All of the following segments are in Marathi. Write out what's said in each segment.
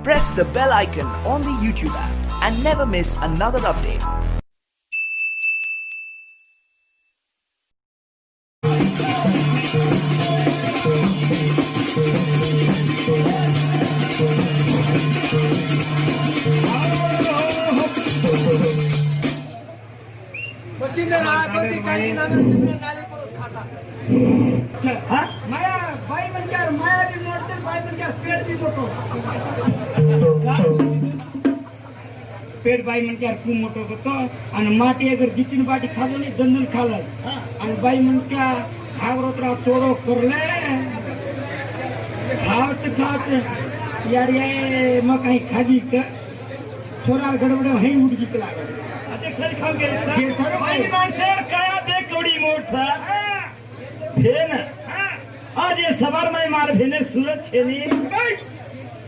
press the bell icon on the YouTube app and never miss another update. पेट बाई म्हणते खूप मोठं होतं आणि माती अगर जिचिन बाटी खाल्लं नाही दंदन खाल्लं आणि बाई म्हणत्या खावरोत्रा चोरो करले खावत यार मग काही खाली का छोरा गडबड हे उडकी लागल आता सर खाऊ गेले बाई माणसं काय देख थोडी मोठा फेन आज ये सवार में मार भेने सूरज छेनी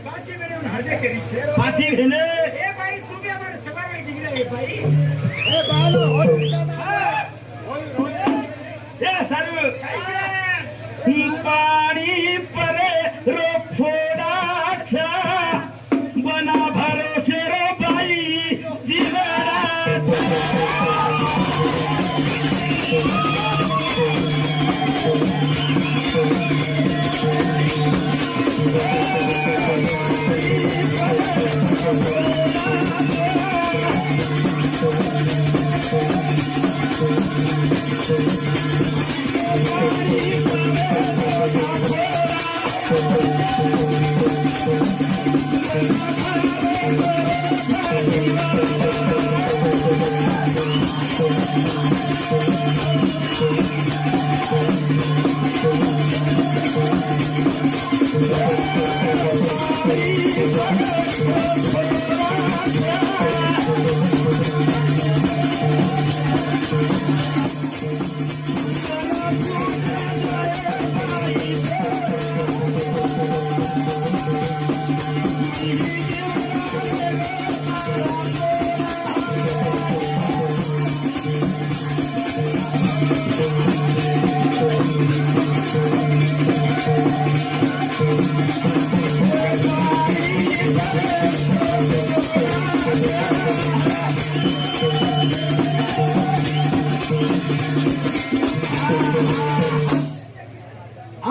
पाची भेने उन हरदे करी छे पाची भेने ए भाई तू भी हमारे सवार में दिख रहा है भाई ए बालो हो ये सारू पानी परे रो फोड़ा छा बना भरोसे रो भाई जीवड़ा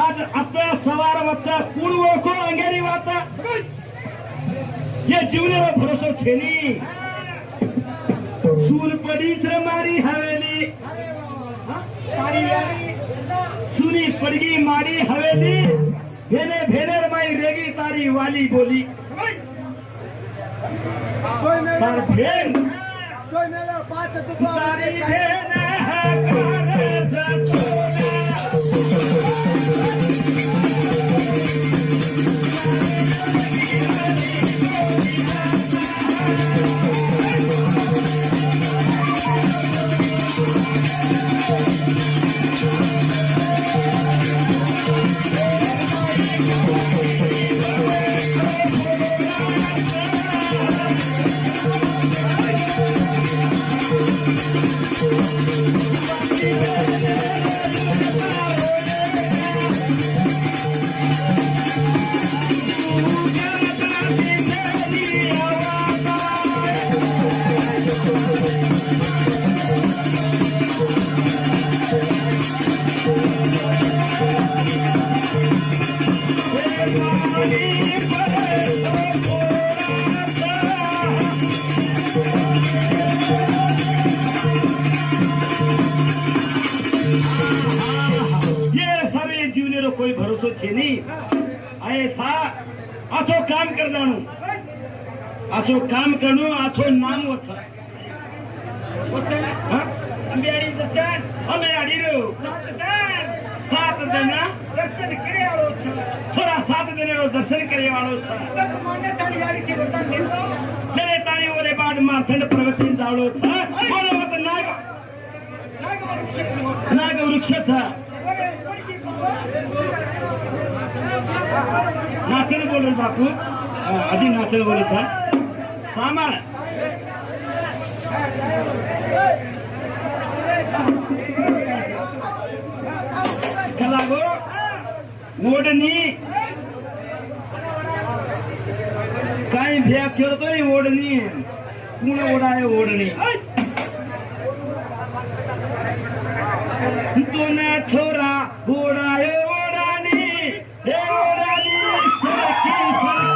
आज आपल्या सवार वाजता पूर्व को अंगेरी वाजता ये जीवने भरोसा छेनी सून पड़ी त्र मारी हवेली सुनी पड़गी मारी हवेली भेने भेनेर माई रेगी तारी वाली बोली तार भेन तारी भेन कोई भरोसा छे नहीं आए था आछो काम कर दाणू आछो काम करनो आछो नाम वथा ओते हां अंबियाड़ी दर्शन हमें आडीरो सात दिन दर्शन करे वालो थोड़ा 7 दिन रो दर्शन करे वालो था माने ताली आडी के बता देतो मेरे ताली ओरे बाद माथंड प्रवृत्ति जावलो था बोलो मत नाग वृक्ष था नाचन बोल बापू अभी नाचन बोले था सामा कलागो ओढणी काही भ्या करतोय ओढणी कुण ओढाय ओढणी दोन छोरा ओढाय ओढाणी हे ओढाणी सरकी सरकी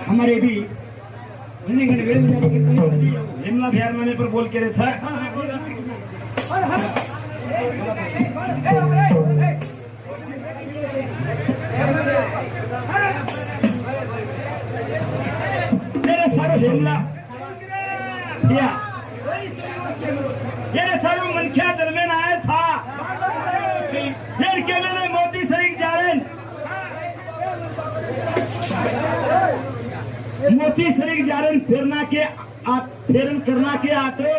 हमारे भी हिमला बिहार माने पर बोल के रहे था तेरे सारे हिमला ये सारे मनख्या दरम्यान आया था फिर के मैंने मोदी शरीक जा रहे मोती शरीक जारण फेरन करना के आतो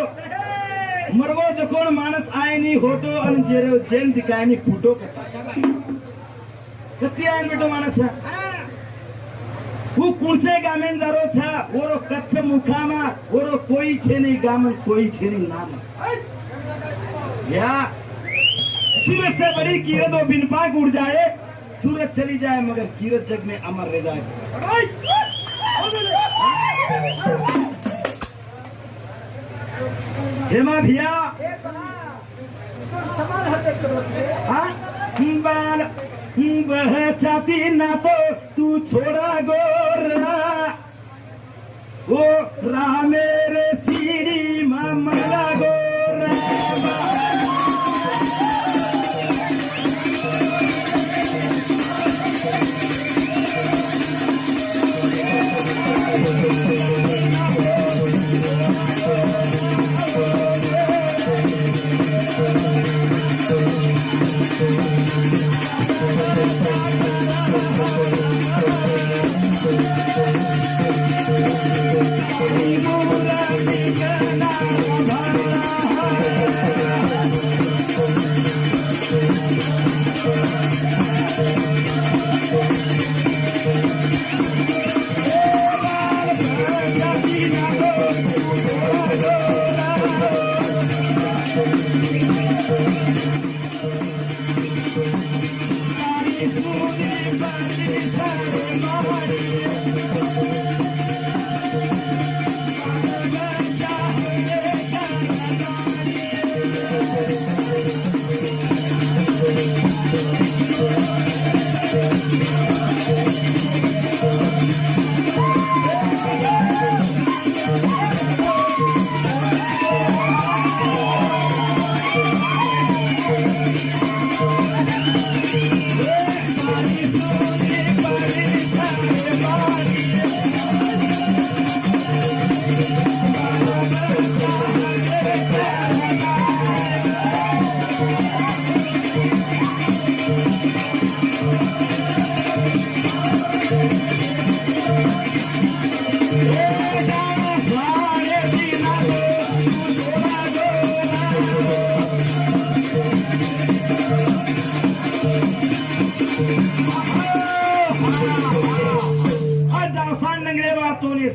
मरवो जकोण मानस आए नहीं होतो अन जेरो जेन दिखाए नहीं फूटो कत्ती आए बेटो मानस वो कुर्से गामेन दारो था वो कच्छ मुखामा वो कोई छे नहीं गामन कोई छे नहीं नाम या सूरज से बड़ी कीरत और बिन पाक उड़ जाए सूरज चली जाए मगर कीरत जग में अमर रह जाए हेमा भैया बाल बह चाहती ना तो तू छोड़ा गोरा ओ राह मेरे सीढ़ी मामला गोरा Mura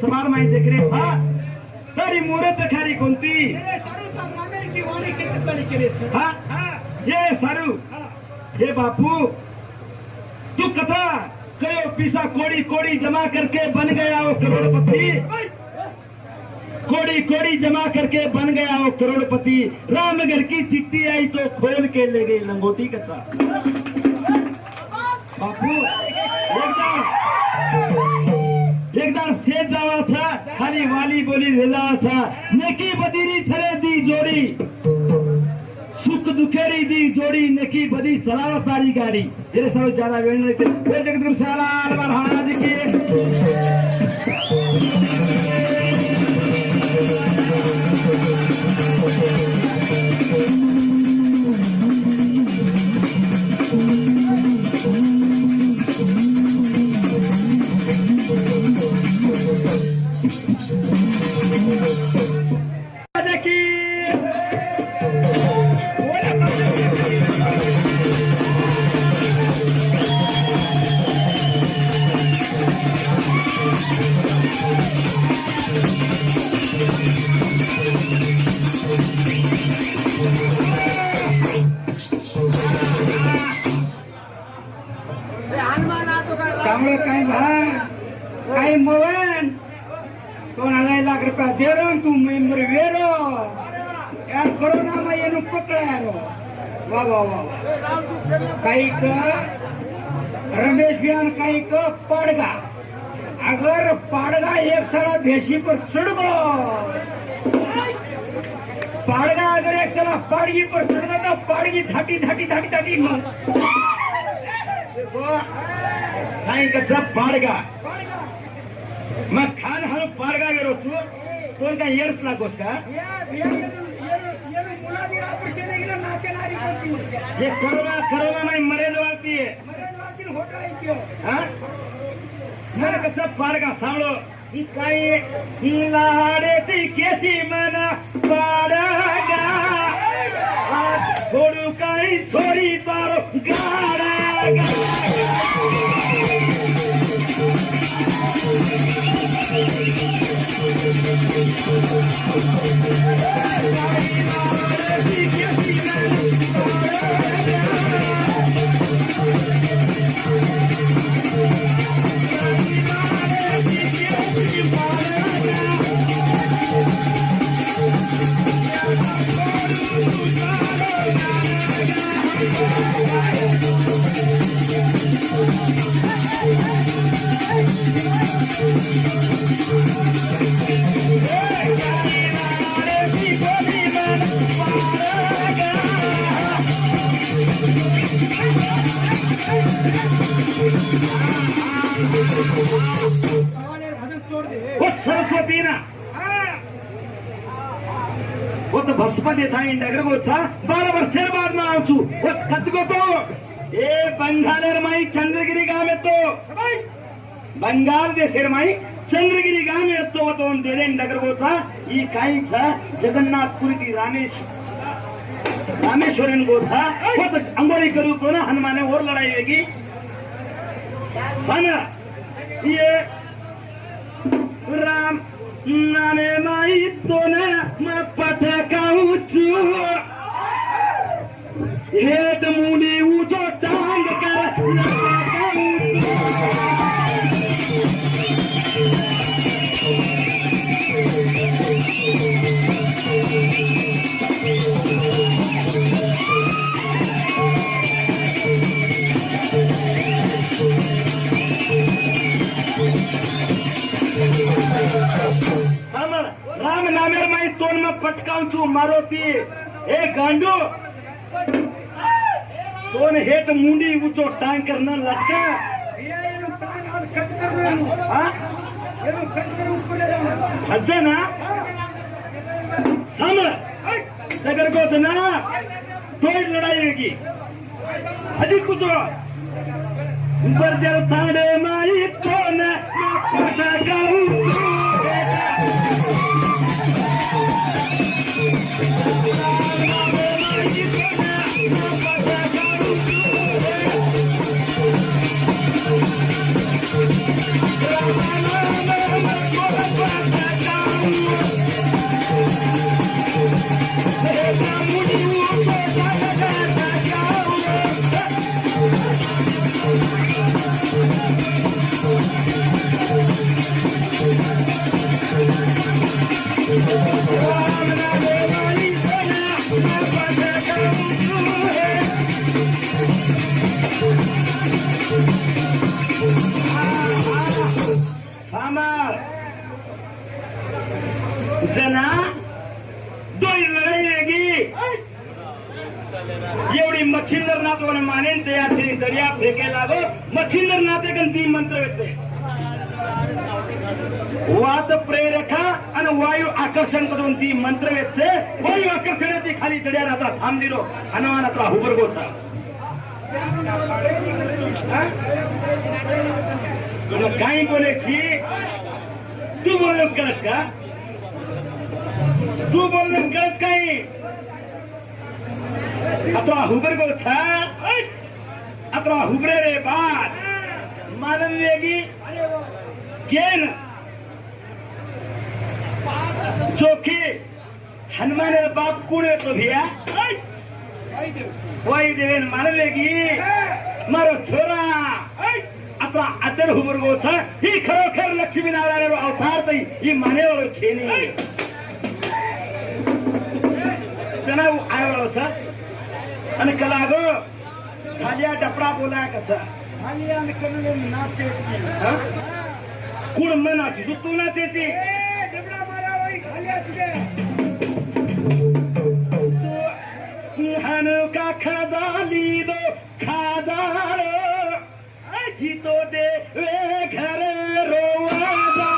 समार माहिती करे तरी मुहूर्त खारी कोणती ये सारू ये बापू तू कथा कयो पीसा कोड़ी कोड़ी जमा करके बन गया वो करोड़पति कोड़ी कोड़ी जमा करके बन गया वो करोड़पति रामगढ़ की चिट्ठी आई तो खोल के ले गई लंगोटी कच्चा बापू एकदा सेज जावा था खाली वाली बोली रेला था नेकी बदीरी छरे दी जोड़ी सुख दुखेरी दी जोड़ी नेकी बदी चलावा तारी गाड़ी ये सब ज्यादा वेळ नाही ते जगदगुरु सालाल महाराज की तू मेंबर वेरो यार कोरोना में ये पकड़ा वाह वाह वाह कई का रमेश बयान कई का पड़गा अगर पड़गा एक साला भेसी पर चढ़ गो पड़गा अगर एक साला पड़गी पर चढ़ गो तो पड़गी धाटी धाटी धाटी धाटी कई का सब पड़गा मैं खान हर पड़गा गेलो तू कोण काय येड्स लागोस का ये कोरोना कोरोना में मरेज वाळती है मला कसं पाडगा सांगलो ही काय लाडे ती केसी मना पाडगा थोडू काय छोरी तारो गाडा सरस्वती ना वो तो भस्म देता है इंडगर को था 12 वर्ष बाद में आऊँ वो खत को तो ये बंगाल माई चंद्रगिरी गांव में तो बंगाल दे शर्माई चंद्रगिरी गांव में तो वो तो दे इंडगर को था ये काई था जगन्नाथपुरी की रामेश्वरन को था वो तो अंगोली करूँ तो ना हनुमान और लड़ाई होगी ये राम नाने माई तो ना मैं पटकाऊं हेड मुनी ऊंचो टांग कर में पटकाऊं तू मारो ती ए गांडू तोने हेट मुंडी ऊंचो टांग करना लगता हजा ना सम सगर को ना तो लड़ाई होगी अजी कुछ ऊपर जर ताड़े माई तो न जना दोन लढाई एवढी मच्छिंदर नातवाने मानेन तयार तरी दर्या फेके लागो मच्छिंदर नाते गण ती मंत्र येते वात प्रेरका आणि वायू आकर्षण करून ती मंत्र येते वायू आकर्षणाची खाली दर्या राहता थांब दिलो हनुमानाचा हुबर गोसा तुला काही बोलायची तू बोलत करत का तू बोलत करत काही आता हुबर गोसा आता हुबरे रे बात मानव वेगी केन चोखी हनुमान बाप कोण येतो भिया वाई देवेन मानव वेगी मारो छोरा आता आदर हुबर गोसा ही खरोखर लक्ष्मी नारायण अवतार तई ही मानेवाळो छेनी जना आयवाळो होता आणि कलागो खालिया डपडा बोला कसा खालिया करून नाचे कोण मनाची तू नाचेची डबडा मारा वही खालिया तुझे हन का खजाली दो खाजारो ही तो दे वे घर रोवादा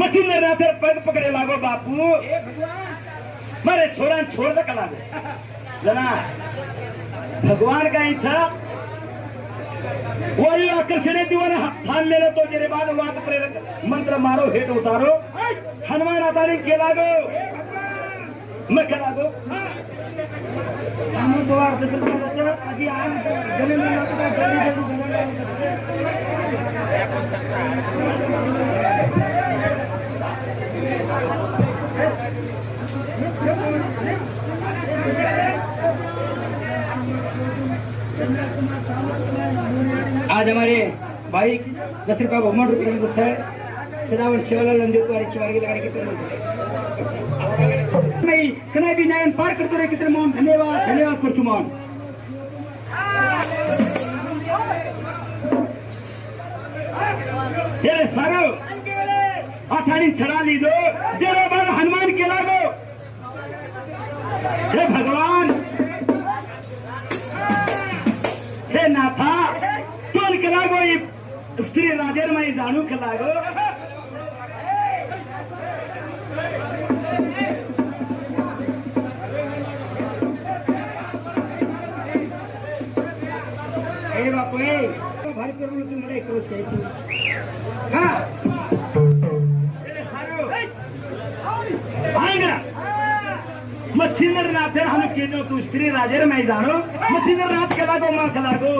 मच्छिंदर नाथे पग पकड़े लागो बापू मारे छोरा छोड़ दे कला जना भगवान का इच्छा वायु आकर्षण दिवाने थान मेले तो जेरे बाद वात प्रेरक मंत्र मारो हेट उतारो हनुमान आतारी के लागो मैं के लागो हम द्वार से अजी आन गले में लगता जल्दी आज हमारे भाई 10 रुपया बहुमान रुपये में है सदावन शिवलाल नंदी को शिवाजी लगाने की नहीं कनाई भी नयन पार करते रहे कितने मोहन धन्यवाद धन्यवाद परचुमान तेरे सारो अथाड़ी छड़ा ली दो तेरे बल हनुमान के लागो हे भगवान हे नाथा तोल के लागो ये स्त्री राजेर में जानू के लागो हे बापू भारी करून तुम्हाला एक हा मच्छिंद्र नाथ हम के जो तू स्त्री राजेर में जानो मच्छिंद्र नाथ के लागो मां के लागो